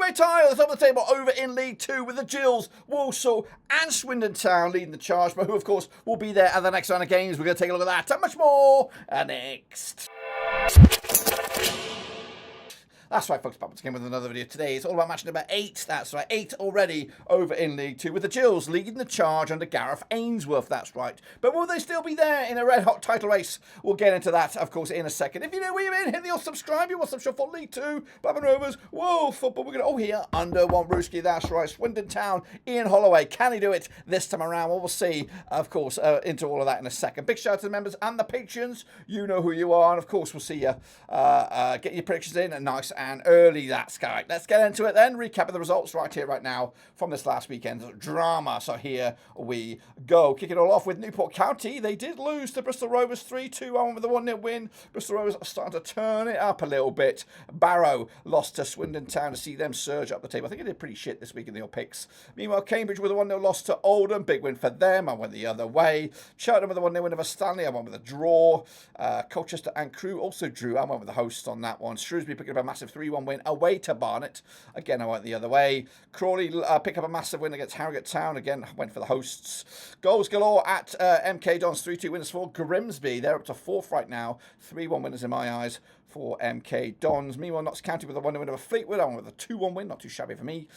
very tired at the top of the table over in League Two with the Gills, Walsall and Swindon Town leading the charge, but who of course will be there at the next round of games. We're going to take a look at that and much more next. That's right, folks, back once again with another video today. It's all about match number 8. That's right, 8 already over in League 2 with the Gills leading the charge under Gareth Ainsworth. That's right. But will they still be there in a red-hot title race? We'll get into that, of course, in a second. If you know where you're in, hit the subscribe. You want some show for League 2, Blackburn Rovers, whoa, football. We're going to, here, under one Brewski. That's right, Swindon Town, Ian Holloway. Can he do it this time around? Well, we'll see, of course, into all of that in a second. Big shout out to the members and the patrons. You know who you are. And, of course, we'll see you get your predictions in nice and early. That's correct. Let's get into it then. Recap of the results right here, right now from this last weekend's drama. So here we go. Kick it all off with Newport County. They did lose to Bristol Rovers 3-2 on with a 1-0 win. Bristol Rovers are starting to turn it up a little bit. Barrow lost to Swindon Town to see them surge up the table. I think they did pretty shit this week in the old picks. Meanwhile, Cambridge with a 1-0 loss to Oldham. Big win for them. I went the other way. Cheltenham with a 1-0 win over Stanley. I went with a draw. Colchester and Crewe also drew. I went with the hosts on that one. Shrewsbury picking up a massive 3-1 win away to Barnet. Again, I went the other way. Crawley pick up a massive win against Harrogate Town. Again, I went for the hosts. Goals galore at MK Dons. 3-2 winners for Grimsby. They're up to 4th right now. 3-1 winners in my eyes for MK Dons. Meanwhile, Notts County with a 1-0 win over Fleetwood. I went with a 2-1 win, not too shabby for me.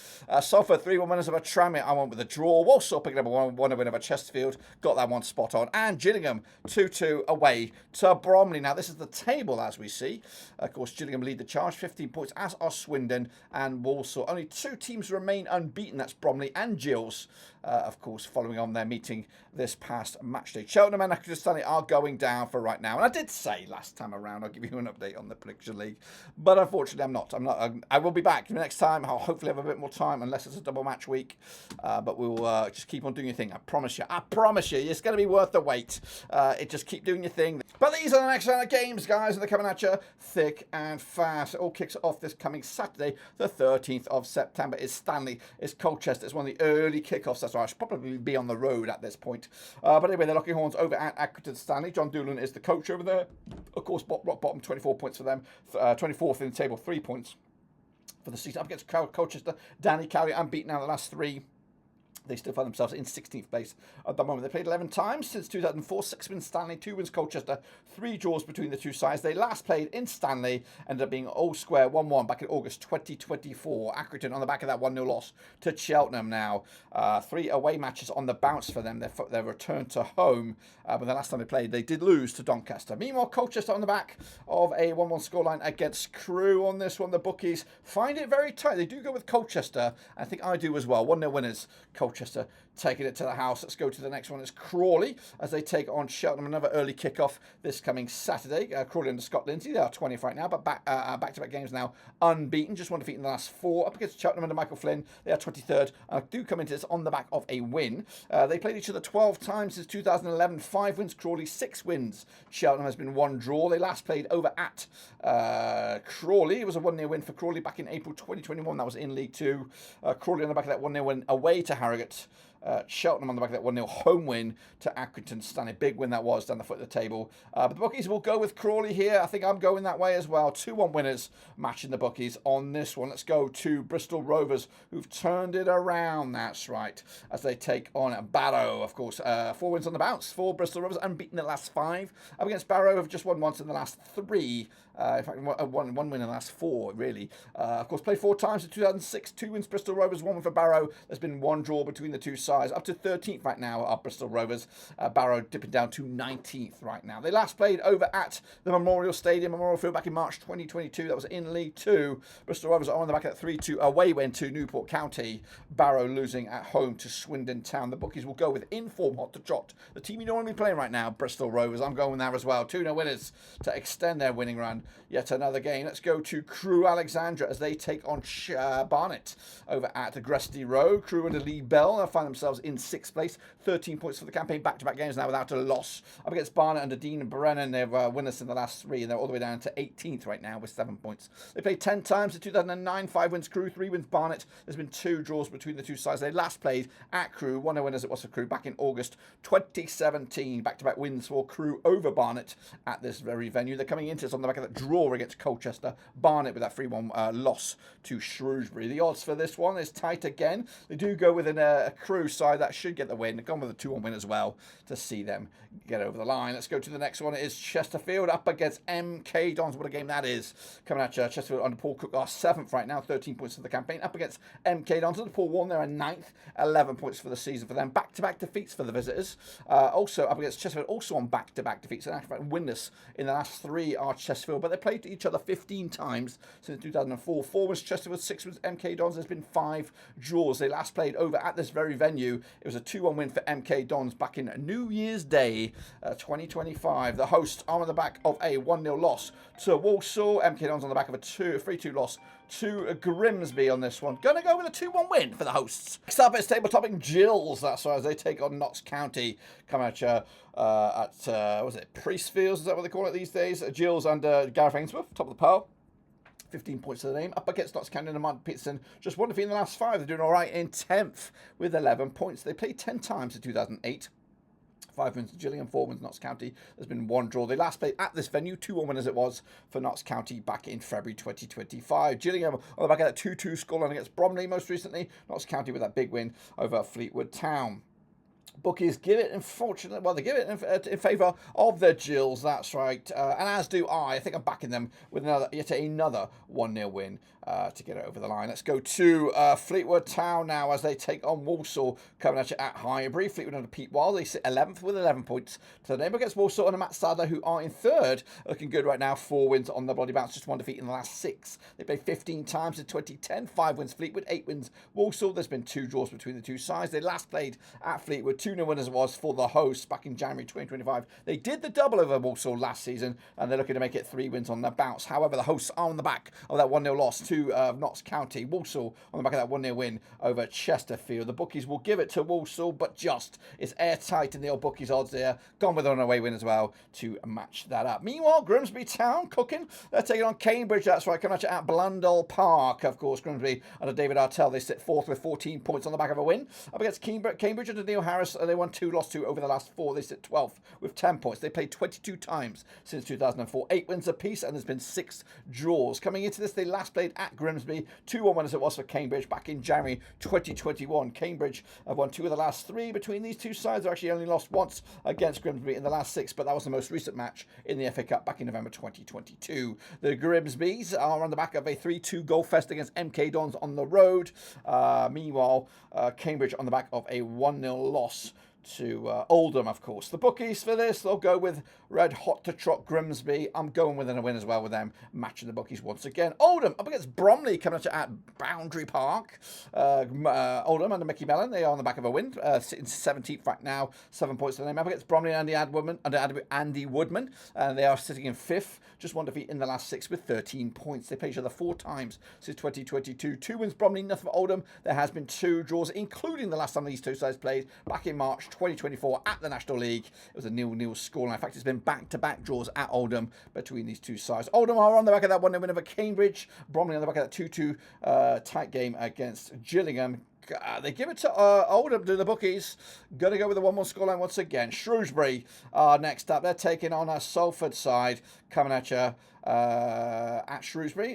Salford 3-1 winners over Tranmere. I went with a draw. Walsall picking up a 1-0 win over Chesterfield. Got that one spot on. And Gillingham 2-2 away to Bromley. Now, this is the table as we see. Of course, Gillingham lead the charge, 15 points, as are Swindon and Walsall. Only 2 teams remain unbeaten. That's Bromley and Gills. Of course, following on their meeting this past match day. Cheltenham and Accrington are going down for right now. And I did say last time around I'll give you an update on the Prediction League. But unfortunately, I'm not. I will be back next time. I'll hopefully have a bit more time unless it's a double match week. But we'll just keep on doing your thing. I promise you. I promise you. It's going to be worth the wait. Just keep doing your thing. But these are the next round of games, guys. And they're coming at you thick and fast. It all kicks off this coming Saturday, the 13th of September. It's Stanley. It's Colchester. It's one of the early kickoffs. That's right. I should probably be on the road at this point. But anyway, they're locking horns over at Accrington Stanley. John Doolan is the coach over there. Of course, rock bottom, 24 points for them. 24th in the table, 3 points for the season. Up against Colchester. Danny Cowley unbeaten now the last 3. They still find themselves in 16th place at the moment. They played 11 times since 2004. 6 wins Stanley, 2 wins Colchester, 3 draws between the two sides. They last played in Stanley, ended up being all square 1-1 back in August 2024. Accrington on the back of that 1-0 loss to Cheltenham now. 3 away matches on the bounce for them. Their return to home. But the last time they played, they did lose to Doncaster. Meanwhile, Colchester on the back of a 1-1 scoreline against Crewe on this one. The bookies find it very tight. They do go with Colchester. I think I do as well. 1-0 winners, Colchester taking it to the house. Let's go to the next one. It's Crawley as they take on Cheltenham. Another early kickoff this coming Saturday. Crawley under Scott Lindsay. They are 20th right now, but back-to-back games now unbeaten. Just one defeat in the last 4. Up against Cheltenham under Michael Flynn. They are 23rd. Do come into this on the back of a win. They played each other 12 times since 2011. 5 wins Crawley, 6 wins. Cheltenham has been 1 draw. They last played over at Crawley. It was a 1-0 win for Crawley back in April 2021. That was in League 2. Crawley on the back of that 1-0 win away to Harrogate. Cheltenham on the back of that 1-0 home win to Accrington Stanley. Big win that was down the foot of the table. But the bookies will go with Crawley here. I think I'm going that way as well. 2-1 winners matching the bookies on this one. Let's go to Bristol Rovers, who've turned it around. That's right. As they take on Barrow, of course. 4 wins on the bounce for Bristol Rovers. Unbeaten the last 5. Up against Barrow, have just won once in the last 3. In fact, one win in the last 4, really. Of course, played 4 times in 2006. 2 wins Bristol Rovers, 1 win for Barrow. There's been 1 draw between the two sides. Up to 13th right now are Bristol Rovers. Barrow dipping down to 19th right now. They last played over at the Memorial Stadium, Memorial Field, back in March 2022. That was in League 2. Bristol Rovers are on the back at 3-2 away win to Newport County. Barrow losing at home to Swindon Town. The bookies will go with inform hot to trot. The team you don't want to be playing right now, Bristol Rovers. I'm going there as well. 2-0 winners to extend their winning run. Yet another game. Let's go to Crewe Alexandra as they take on Barnet over at Gresty Road. Crewe under Lee Bell find themselves in 6th place. 13 points for the campaign. Back-to-back games now without a loss. Up against Barnet under Dean and Brennan. They've winners in the last 3, and they're all the way down to 18th right now with 7 points. They played 10 times in 2009. 5 wins Crewe, 3 wins Barnet. There's been 2 draws between the two sides. They last played at Crewe. 1-0 winners it was for Crewe back in August 2017. Back-to-back wins for Crewe over Barnet at this very venue. They're coming into this on the back of that draw against Colchester. Barnet with that 3-1 loss to Shrewsbury. The odds for this one is tight again. They do go with a Crewe side that should get the win. They've gone with a 2-1 win as well to see them get over the line. Let's go to the next one. It is Chesterfield up against MK Dons. What a game that is. Coming at Chesterfield under Paul Cook are 7th right now, 13 points for the campaign. Up against MK Dons under Paul Warne, they're 9th, 11 points for the season for them. Back-to-back defeats for the visitors. Also up against Chesterfield, also on back-to-back defeats. And actually winless in the last 3 are Chesterfield, but they played each other 15 times since 2004. 4 was Chesterfield, 6 was MK Dons. There's been 5 draws. They last played over at this very venue. It was a 2-1 win for MK Dons back in New Year's Day 2025. The hosts are on the back of a 1-0 loss to Walsall. MK Dons on the back of a 3-2 loss to Grimsby on this one. Gonna go with a 2-1 win for the hosts. Next up is table-topping Gills. That's right, as they take on Notts County. Come at was it Priestfields? Is that what they call it these days? Gills under Gareth Ainsworth, top of the pile. 15 points to the name. Up against Notts County and Martin Peterson. Just one defeat in the last 5. They're doing all right in 10th with 11 points. They played 10 times in 2008. 5 wins to Gillingham, 4 wins to Notts County. There's been 1 draw. They last played at this venue, 2-1 win as it was for Notts County back in February 2025. Gillingham on the back of that 2-2 scoreline against Bromley most recently. Notts County with that big win over Fleetwood Town. Bookies give it, unfortunately, well, they give it in favour of the Gills, that's right. And as do I. I think I'm backing them with yet another 1-0 win to get it over the line. Let's go to Fleetwood Town now as they take on Walsall, coming at you at Highbury. Fleetwood under Pete Wild, they sit 11th with 11 points to the name against Walsall under Matt Sadler, who are in 3rd, looking good right now. 4 wins on the bloody bounce, just 1 defeat in the last 6. They played 15 times in 2010, 5 wins Fleetwood, 8 wins Walsall. There's been 2 draws between the two sides. They last played at Fleetwood, 2-0 win as it was for the hosts back in January 2025. They did the double over Walsall last season, and they're looking to make it 3 wins on the bounce. However, the hosts are on the back of that 1-0 loss to Notts County. Walsall on the back of that 1-0 win over Chesterfield. The bookies will give it to Walsall, but just it's airtight in the old bookies odds there. Gone with an away win as well to match that up. Meanwhile, Grimsby Town cooking. They're taking on Cambridge. That's right, coming at you at Blundell Park. Of course, Grimsby under David Artell. They sit 4th with 14 points on the back of a win. Up against Cambridge under Neil Harris. They won 2, lost 2 over the last 4. They sit 12th with 10 points. They played 22 times since 2004. 8 wins apiece, and there's been 6 draws. Coming into this, they last played at Grimsby. 2-1 win as it was for Cambridge back in January 2021. Cambridge have won 2 of the last 3 between these two sides. They've actually only lost once against Grimsby in the last 6, but that was the most recent match in the FA Cup back in November 2022. The Grimsbys are on the back of a 3-2 goal fest against MK Dons on the road. Meanwhile, Cambridge on the back of a 1-0 loss to Oldham, of course. The bookies for this, they'll go with red hot to trot Grimsby. I'm going with a win as well with them, matching the bookies once again. Oldham up against Bromley, coming at Boundary Park. Oldham under Mickey Mellon, they are on the back of a win, sitting 17th right now, 7 points to the name. Up against Bromley and Andy Woodman, and they are sitting in 5th, just 1 defeat in the last 6 with 13 points. They play each other 4 times since 2022. 2 wins Bromley, nothing for Oldham. There has been 2 draws, including the last time these two sides played back in March 2024 at the National League. It was a 0-0 scoreline. In fact, it's been back-to-back draws at Oldham between these two sides. Oldham are on the back of that 1-0 win over Cambridge. Bromley on the back of that 2-2 tight game against Gillingham. They give it to Oldham, to the bookies. Going to go with the 1-1 scoreline once again. Shrewsbury next up. They're taking on a Salford side, coming at you at Shrewsbury.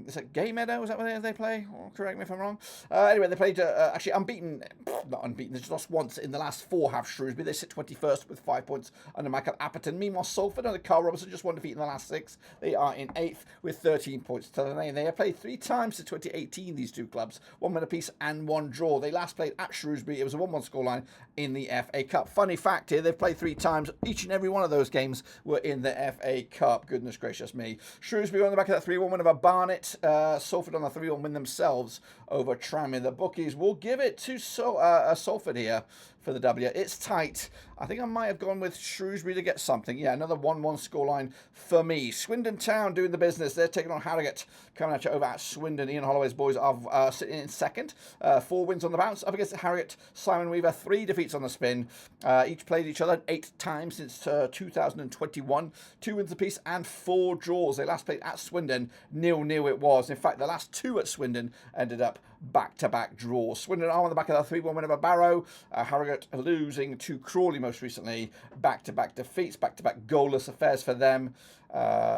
Is it Gay Meadow? Is that where they play? Oh, correct me if I'm wrong. Anyway, they played actually unbeaten. Not unbeaten. They just lost once in the last 4. Have Shrewsbury. They sit 21st with 5 points under Michael Apperton. Meanwhile, Salford under Carl Robertson, just 1 defeat in the last 6. They are in 8th with 13 points to the name. They have played 3 times since 2018. These two clubs, 1 win apiece and 1 draw. They last played at Shrewsbury. It was a 1-1 scoreline in the FA Cup. Funny fact here, they've played 3 times. Each and every one of those games were in the FA Cup. Goodness gracious me. Shrewsbury on the back of that 3-1 win over Barnet. Salford on the 3-1 win themselves over Tranmere. The bookies will give it to Salford here for the W. It's tight. I think I might have gone with Shrewsbury to get something. Yeah, another 1-1 scoreline for me. Swindon Town doing the business. They're taking on Harrogate, coming at you over at Swindon. Ian Holloway's boys are sitting in 2nd. 4 wins on the bounce. Up against Harrogate, Simon Weaver, 3 defeats on the spin. Each played each other 8 times since 2021. 2 wins apiece and 4 draws. draws. They last played at Swindon, 0-0 it was. In fact, the last 2 at Swindon ended up back-to-back draws. Swindon are on the back of the 3-1 win over Barrow. Harrogate losing to Crawley most recently. Back-to-back defeats, back-to-back goalless affairs for them.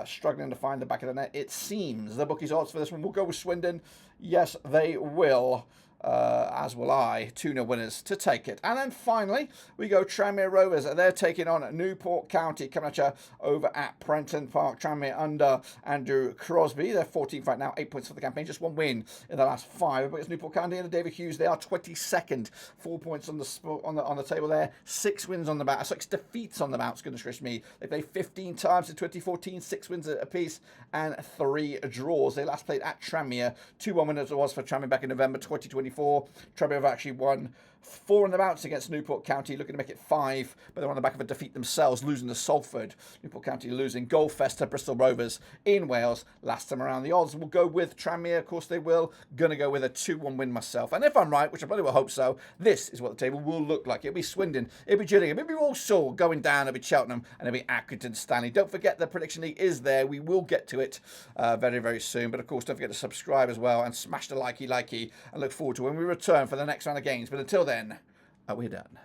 Struggling to find the back of the net, it seems. The bookies' odds for this one will go with Swindon. Yes, they will. As will I. 2-0 winners to take it. And then finally, we go Tranmere Rovers. They're taking on Newport County, coming at you over at Prenton Park. Tranmere under Andrew Crosby. They're 14th right now, 8 points for the campaign. Just 1 win in the last 5. But it's Newport County and David Hughes. They are 22nd. 4 points on the table there. 6 wins on the bounce. 6 defeats on the bounce. Goodness gracious me. They played 15 times in 2014. 6 wins apiece and 3 draws. They last played at Tranmere. 2-1 winners it was for Tranmere back in November 2024. Tranmere have actually won 4 on the bounce against Newport County, looking to make it 5, but they're on the back of a defeat themselves, losing to Salford. Newport County losing goal fest to Bristol Rovers in Wales last time around. The odds will go with Tranmere, of course they will. Gonna go with a 2-1 win myself. And if I'm right, which I bloody well hope so, this is what the table will look like. It'll be Swindon, it'll be Gillingham, it'll be Walsall going down, it'll be Cheltenham, and it'll be Accrington, Stanley. Don't forget the prediction league is there. We will get to it very, very soon. But of course, don't forget to subscribe as well and smash the likey, and look forward to when we return for the next round of games. But until then, we're done.